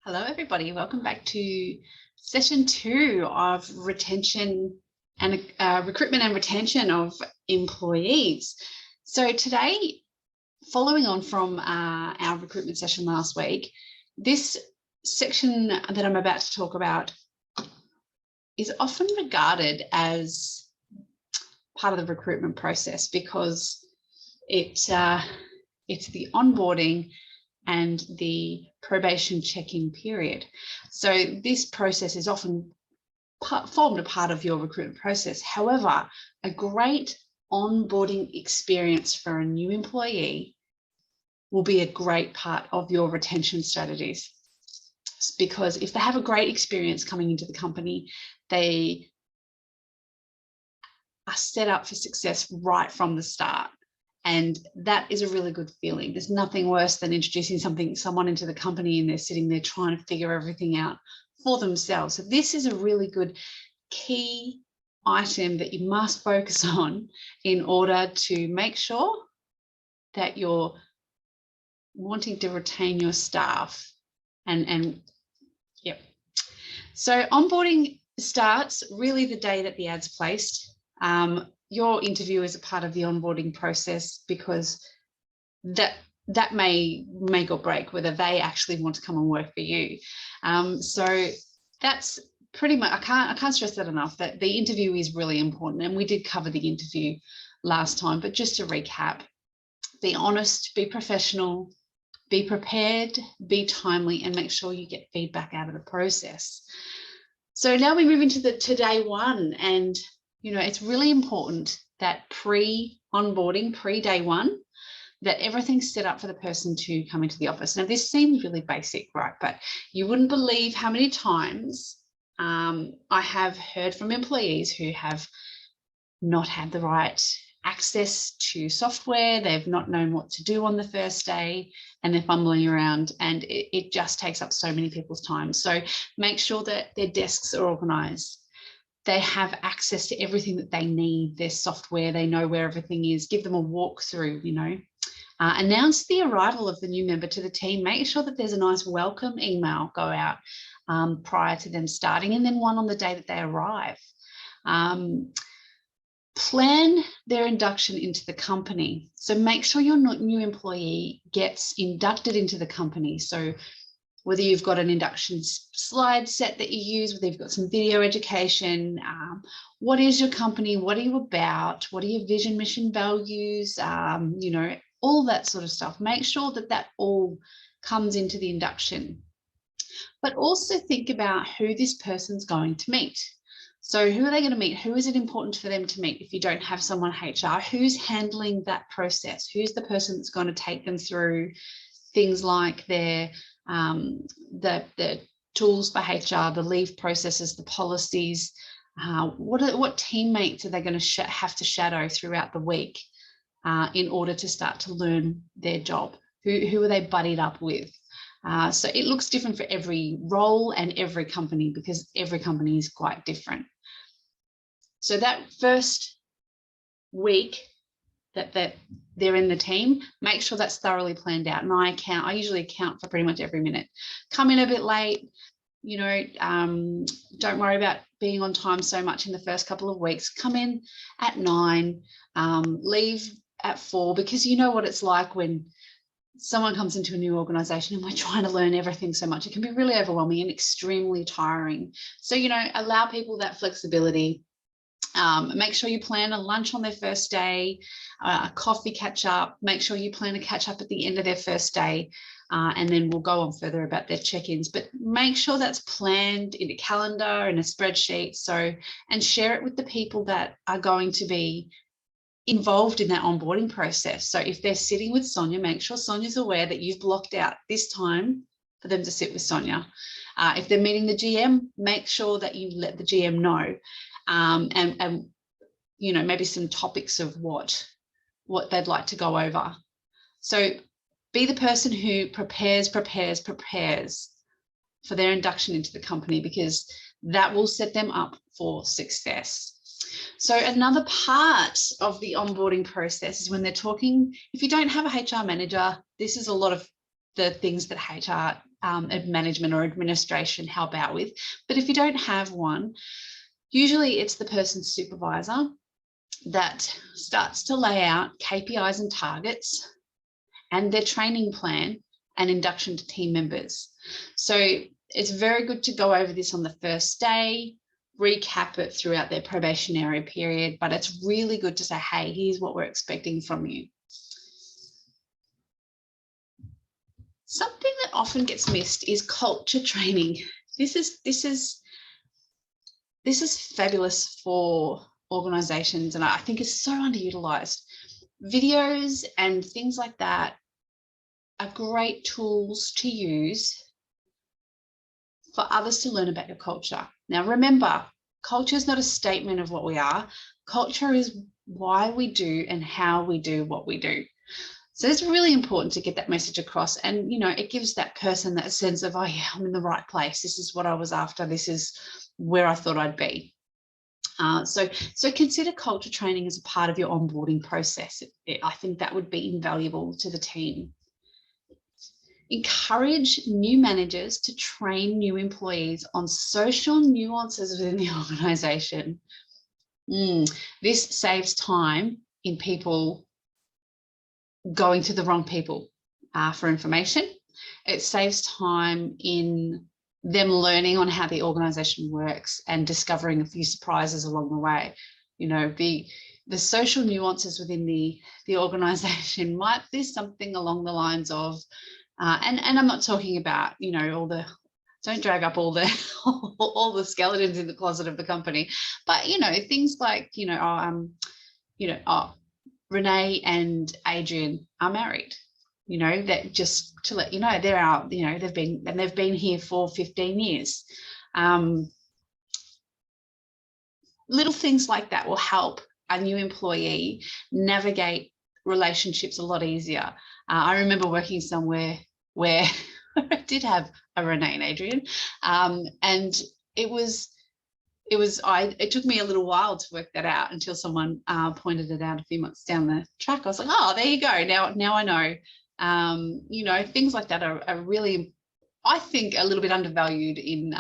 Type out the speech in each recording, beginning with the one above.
Hello, everybody. Welcome back to session 2 of retention and recruitment and retention of employees. So today, following on from our recruitment session last week, this section that I'm about to talk about is often regarded as part of the recruitment process because it's the onboarding and the probation check-in period. So this process is often formed a part of your recruitment process. However, a great onboarding experience for a new employee will be a great part of your retention strategies, because if they have a great experience coming into the company, they are set up for success right from the start. And that is a really good feeling. There's nothing worse than introducing someone into the company and they're sitting there trying to figure everything out for themselves. So this is a really good key item that you must focus on in order to make sure that you're wanting to retain your staff. And yep. So onboarding starts really the day that the ad's placed. Your interview is a part of the onboarding process because that may make or break whether they actually want to come and work for you. So that's pretty much, I can't stress that enough, that the interview is really important. And we did cover the interview last time, but just to recap, be honest, be professional, be prepared, be timely, and make sure you get feedback out of the process. So now we move into to day one, and it's really important that pre-onboarding, pre-day one, that everything's set up for the person to come into the office. Now, this seems really basic, right? But you wouldn't believe how many times I have heard from employees who have not had the right access to software. They've not known what to do on the first day, and they're fumbling around, and it just takes up so many people's time. So make sure that their desks are organized. They have access to everything that they need, their software, they know where everything is. Give them a walkthrough, announce the arrival of the new member to the team. Make sure that there's a nice welcome email go out prior to them starting, and then one on the day that they arrive. Plan their induction into the company. So make sure your new employee gets inducted into the company. So whether you've got an induction slide set that you use, whether you've got some video education, what is your company, what are you about, what are your vision, mission, values, all that sort of stuff. Make sure that all comes into the induction. But also think about who this person's going to meet. So who are they going to meet? Who is it important for them to meet if you don't have someone HR? Who's handling that process? Who's the person that's going to take them through things like their the tools for HR, the leave processes, the policies? What teammates are they going to have to shadow throughout the week in order to start to learn their job? Who are they buddied up with? So it looks different for every role and every company, because every company is quite different. So that first week that they're in the team, make sure that's thoroughly planned out. And I usually account for pretty much every minute. Come in a bit late, don't worry about being on time so much in the first couple of weeks. Come in at 9, leave at 4, because you know what it's like when someone comes into a new organization and we're trying to learn everything so much. It can be really overwhelming and extremely tiring. So, allow people that flexibility. Make sure you plan a lunch on their first day, a coffee catch up. Make sure you plan a catch up at the end of their first day, and then we'll go on further about their check-ins. But make sure that's planned in a calendar, in a spreadsheet. And share it with the people that are going to be involved in that onboarding process. So if they're sitting with Sonia, make sure Sonia's aware that you've blocked out this time for them to sit with Sonia. If they're meeting the GM, make sure that you let the GM know. And maybe some topics of what they'd like to go over. So be the person who prepares for their induction into the company, because that will set them up for success. So another part of the onboarding process is when they're talking, if you don't have a HR manager, this is a lot of the things that HR management or administration help out with. But if you don't have one, usually it's the person's supervisor that starts to lay out KPIs and targets and their training plan and induction to team members. So it's very good to go over this on the first day, recap it throughout their probationary period, but it's really good to say, hey, here's what we're expecting from you. Something that often gets missed is culture training. This is fabulous for organizations, and I think it's so underutilized. Videos and things like that are great tools to use for others to learn about your culture. Now, remember, culture is not a statement of what we are. Culture is why we do and how we do what we do. So it's really important to get that message across. And, it gives that person that sense of, oh yeah, I'm in the right place. This is what I was after. This is where I thought I'd be. So consider culture training as a part of your onboarding process. I think that would be invaluable to the team. Encourage new managers to train new employees on social nuances within the organisation. This saves time in people going to the wrong people for information. It saves time in them learning on how the organisation works and discovering a few surprises along the way. The social nuances within the organisation might be something along the lines of, and I'm not talking about, don't drag up all the skeletons in the closet of the company, but, things like, Renee and Adrian are married, that just to let you know, they've been here for 15 years. Little things like that will help a new employee navigate relationships a lot easier. I remember working somewhere where I did have a Renee and Adrian, and it took me a little while to work that out until someone pointed it out a few months down the track. I was like, oh, there you go. Now I know. Things like that are really, I think, a little bit undervalued in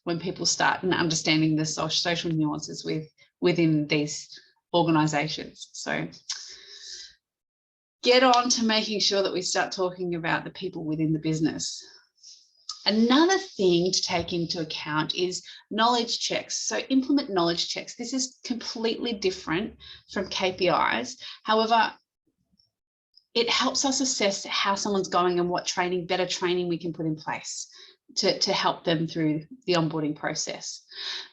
when people start understanding the social nuances within these organisations. So get on to making sure that we start talking about the people within the business. Another thing to take into account is knowledge checks. So implement knowledge checks. This is completely different from KPIs. However, it helps us assess how someone's going and what better training we can put in place to help them through the onboarding process.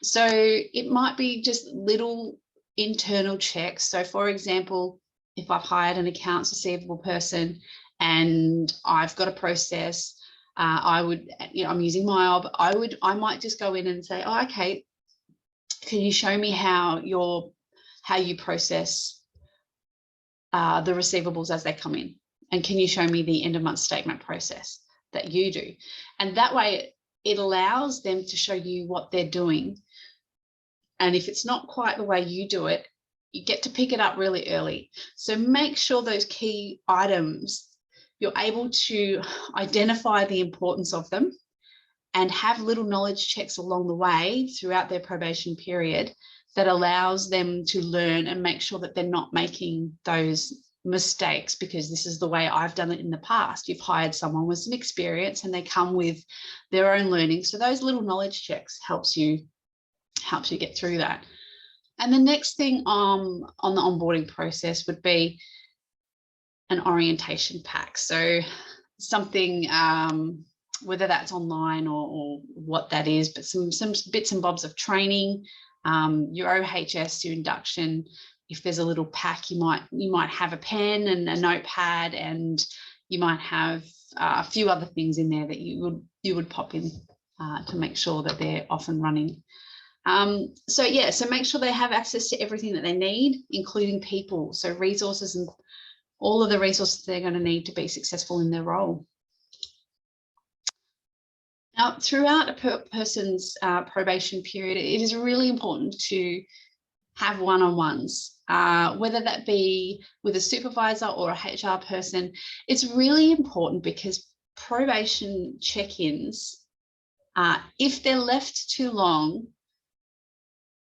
So it might be just little internal checks. So for example, if I've hired an accounts receivable person and I've got a process, I'm using MyOb, I might just go in and say, oh, okay, can you show me how you process the receivables as they come in? And can you show me the end of month statement process that you do? And that way it allows them to show you what they're doing. And if it's not quite the way you do it, you get to pick it up really early. So make sure those key items, you're able to identify the importance of them and have little knowledge checks along the way throughout their probation period that allows them to learn and make sure that they're not making those mistakes, because this is the way I've done it in the past. You've hired someone with some experience and they come with their own learning. So those little knowledge checks helps you get through that. And the next thing on the onboarding process would be an orientation pack. So something, whether that's online or what that is, but some bits and bobs of training, your OHS, your induction. If there's a little pack, you might have a pen and a notepad, and you might have a few other things in there that you would pop in to make sure that they're off and running. So make sure they have access to everything that they need, including people. So resources and all of the resources they're going to need to be successful in their role. Now, throughout a person's probation period, it is really important to have one-on-ones, whether that be with a supervisor or a HR person. It's really important because probation check-ins, if they're left too long,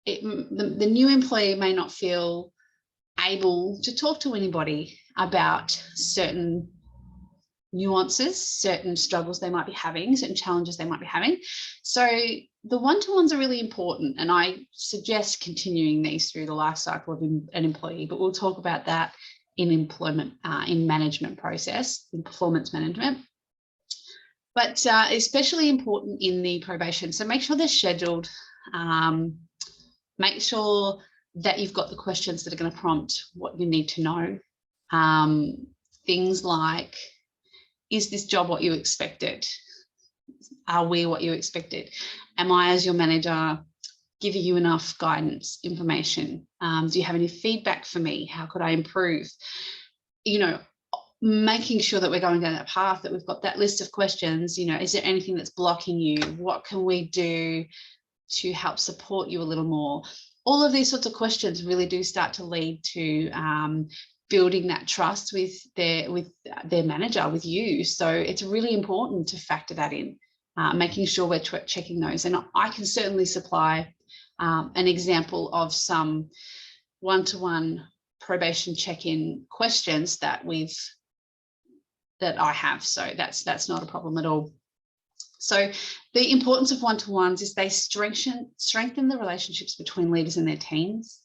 the new employee may not feel able to talk to anybody about certain nuances, certain struggles they might be having, certain challenges they might be having. So the one-to-ones are really important, and I suggest continuing these through the life cycle of an employee, but we'll talk about that in employment, in management process, in performance management. But especially important in the probation. So make sure they're scheduled. Make sure that you've got the questions that are going to prompt what you need to know. Things like, is this job what you expected? Are we what you expected? Am I, as your manager, giving you enough guidance, information? Do you have any feedback for me? How could I improve? You know, making sure that we're going down that path, that we've got that list of questions. You know, is there anything that's blocking you? What can we do to help support you a little more? All of these sorts of questions really do start to lead to building that trust with their manager, with you. So it's really important to factor that in, making sure we're checking those. And I can certainly supply an example of some one-to-one probation check-in questions that I have. So that's not a problem at all. So the importance of one-to-ones is they strengthen the relationships between leaders and their teams.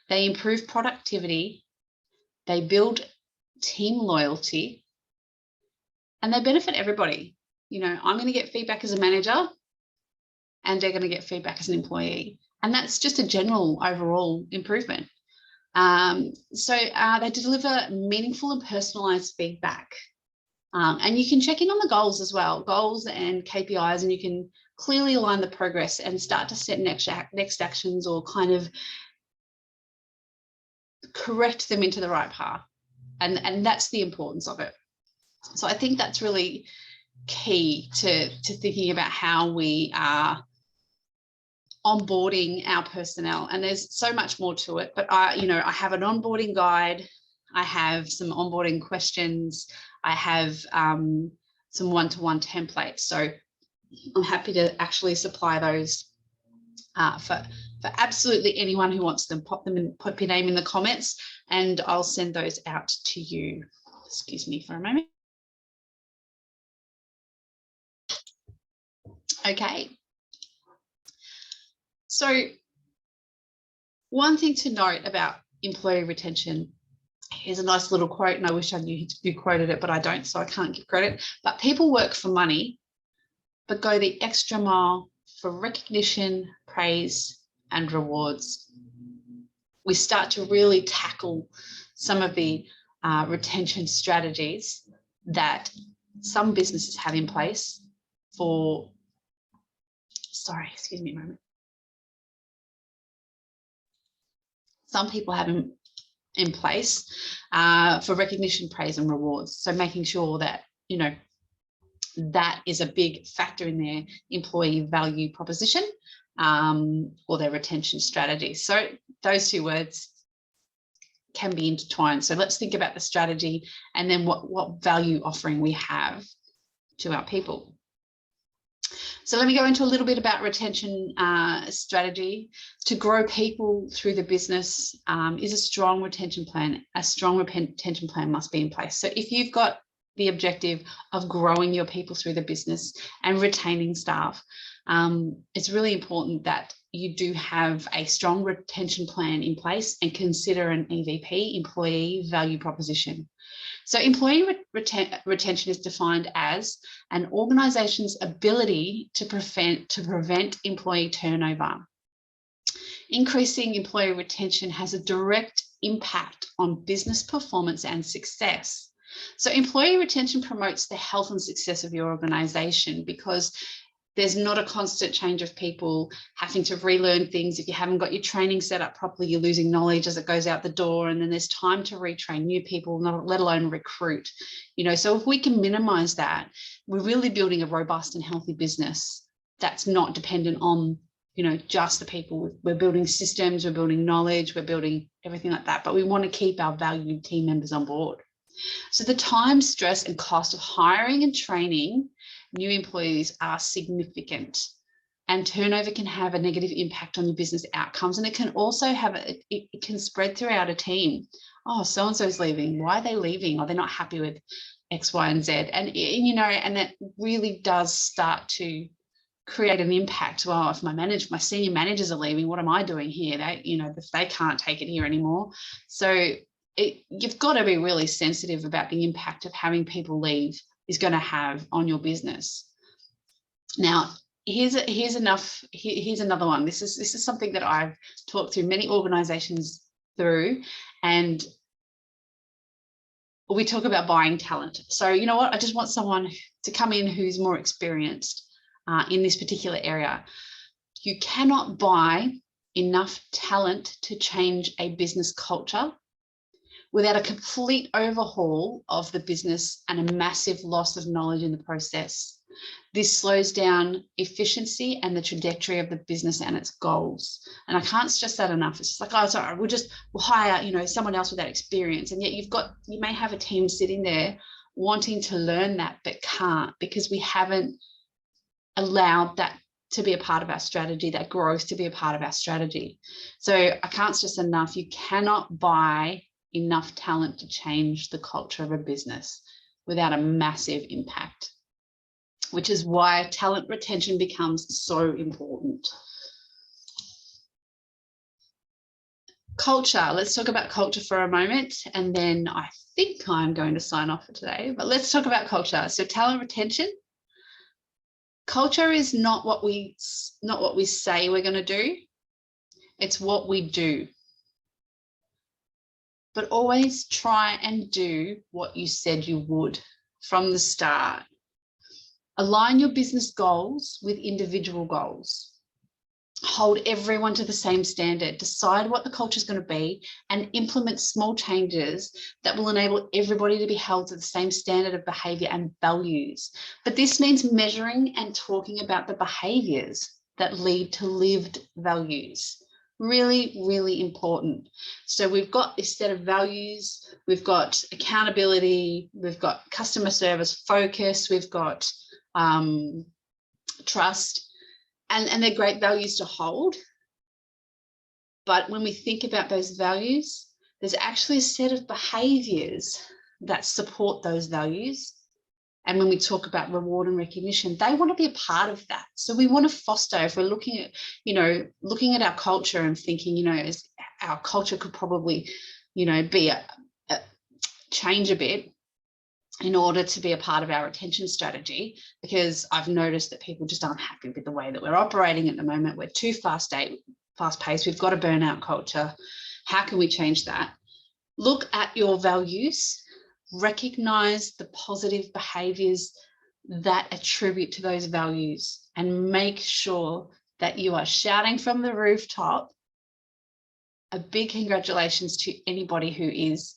They improve productivity. They build team loyalty, and they benefit everybody. You know, I'm going to get feedback as a manager, and they're going to get feedback as an employee. And that's just a general overall improvement. So they deliver meaningful and personalized feedback. And you can check in on the goals as well, goals and KPIs, and you can clearly align the progress and start to set next actions, or kind of correct them into the right path. And that's the importance of it. So I think that's really key to thinking about how we are onboarding our personnel. And there's so much more to it, but I have an onboarding guide. I have some onboarding questions. I have some one-to-one templates. So I'm happy to actually supply those for absolutely anyone who wants them. Pop your name in the comments, and I'll send those out to you. Excuse me for a moment. Okay. So one thing to note about employee retention, here's a nice little quote, and I wish I knew who quoted it, but I don't, so I can't give credit. But people work for money, but go the extra mile for recognition, praise, and rewards. We start to really tackle some of the retention strategies that some businesses have in place for, excuse me a moment. Some people have in place for recognition, praise, and rewards. So making sure that, you know, that is a big factor in their employee value proposition or their retention strategy. So those two words can be intertwined. So let's think about the strategy and then what value offering we have to our people. So let me go into a little bit about retention strategy. To grow people through the business is a strong retention plan. A strong retention plan must be in place. So if you've got the objective of growing your people through the business and retaining staff, it's really important that you do have a strong retention plan in place and consider an EVP, employee value proposition. So employee retention is defined as an organisation's ability to prevent employee turnover. Increasing employee retention has a direct impact on business performance and success. So employee retention promotes the health and success of your organisation, because there's not a constant change of people having to relearn things. If you haven't got your training set up properly, you're losing knowledge as it goes out the door, and then there's time to retrain new people, let alone recruit. You know, so if we can minimize that, we're really building a robust and healthy business that's not dependent on, you know, just the people. We're building systems, we're building knowledge, we're building everything like that, but we want to keep our valued team members on board. So the time, stress, and cost of hiring and training new employees are significant, and turnover can have a negative impact on your business outcomes. And it can also have, it can spread throughout a team. Oh, so-and-so is leaving. Why are they leaving? Are they not happy with X, Y, and Z? And, you know, and that really does start to create an impact. Well, if my senior managers are leaving, what am I doing here? They, you know, if they can't take it here anymore. So you've got to be really sensitive about the impact of having people leave is going to have on your business. Now, here's another one. This is something that I've talked to many organizations through, and we talk about buying talent. So, you know what? I just want someone to come in who's more experienced in this particular area. You cannot buy enough talent to change a business culture without a complete overhaul of the business and a massive loss of knowledge in the process. This slows down efficiency and the trajectory of the business and its goals. And I can't stress that enough. It's just like, oh, sorry, we'll hire, you know, someone else with that experience. And yet you may have a team sitting there wanting to learn that, but can't, because we haven't allowed that to be a part of our strategy, that growth to be a part of our strategy. So I can't stress enough, you cannot buy enough talent to change the culture of a business without a massive impact, which is why talent retention becomes so important. Culture, let's talk about culture for a moment, and then I think I'm going to sign off for today, but let's talk about culture. So talent retention, culture is not what we say we're going to do, it's what we do. But always try and do what you said you would from the start. Align your business goals with individual goals. Hold everyone to the same standard. Decide what the culture is going to be and implement small changes that will enable everybody to be held to the same standard of behaviour and values. But this means measuring and talking about the behaviours that lead to lived values. Really, really important. So we've got this set of values, we've got accountability, we've got customer service focus, we've got trust, and they're great values to hold. But when we think about those values, there's actually a set of behaviours that support those values. And when we talk about reward and recognition, they want to be a part of that. So we want to foster, if we're looking at, you know, looking at our culture and thinking, you know, as our culture could probably, you know, be change a bit in order to be a part of our retention strategy, because I've noticed that people just aren't happy with the way that we're operating at the moment. We're too fast-paced. We've got a burnout culture. How can we change that? Look at your values. Recognize the positive behaviors that attribute to those values, and make sure that you are shouting from the rooftop a big congratulations to anybody who is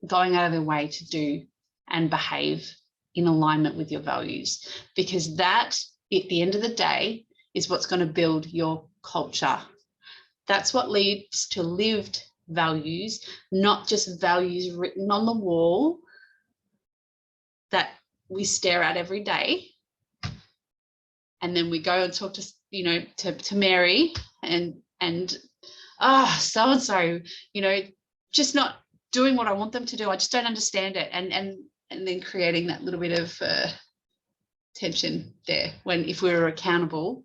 going out of their way to do and behave in alignment with your values, because that, at the end of the day, is what's going to build your culture. That's what leads to lived values, not just values written on the wall that we stare at every day, and then we go and talk to, you know, to Mary and so-and-so, you know, just not doing what I want them to do. I just don't understand it, and then creating that little bit of tension there, when if we were accountable,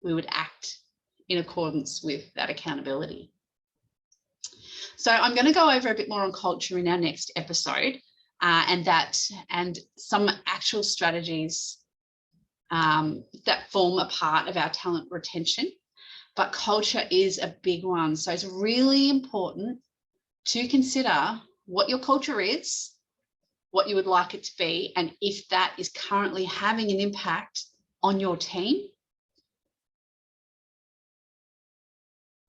we would act in accordance with that accountability. So I'm going to go over a bit more on culture in our next episode. And some actual strategies that form a part of our talent retention, but culture is a big one. So it's really important to consider what your culture is, what you would like it to be, and if that is currently having an impact on your team,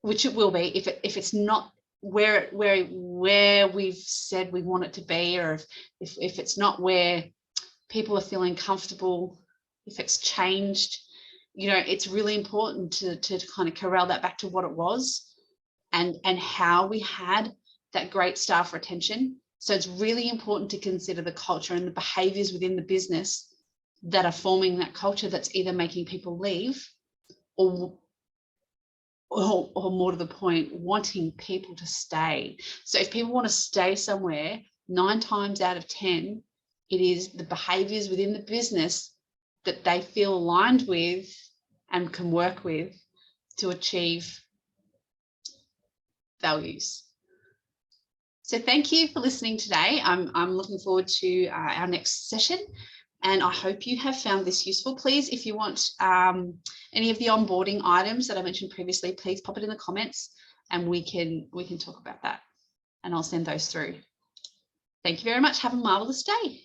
which it will be if it's not where we've said we want it to be, or if it's not where people are feeling comfortable, if it's changed, you know, it's really important to kind of corral that back to what it was and how we had that great staff retention So it's really important to consider the culture and the behaviours within the business that are forming that culture that's either making people leave or more to the point, wanting people to stay. So if people want to stay somewhere, 9 times out of 10, it is the behaviours within the business that they feel aligned with and can work with to achieve values. So thank you for listening today. I'm looking forward to our next session, and I hope you have found this useful. Please, if you want any of the onboarding items that I mentioned previously, please pop it in the comments and we can talk about that, and I'll send those through. Thank you very much. Have a marvelous day.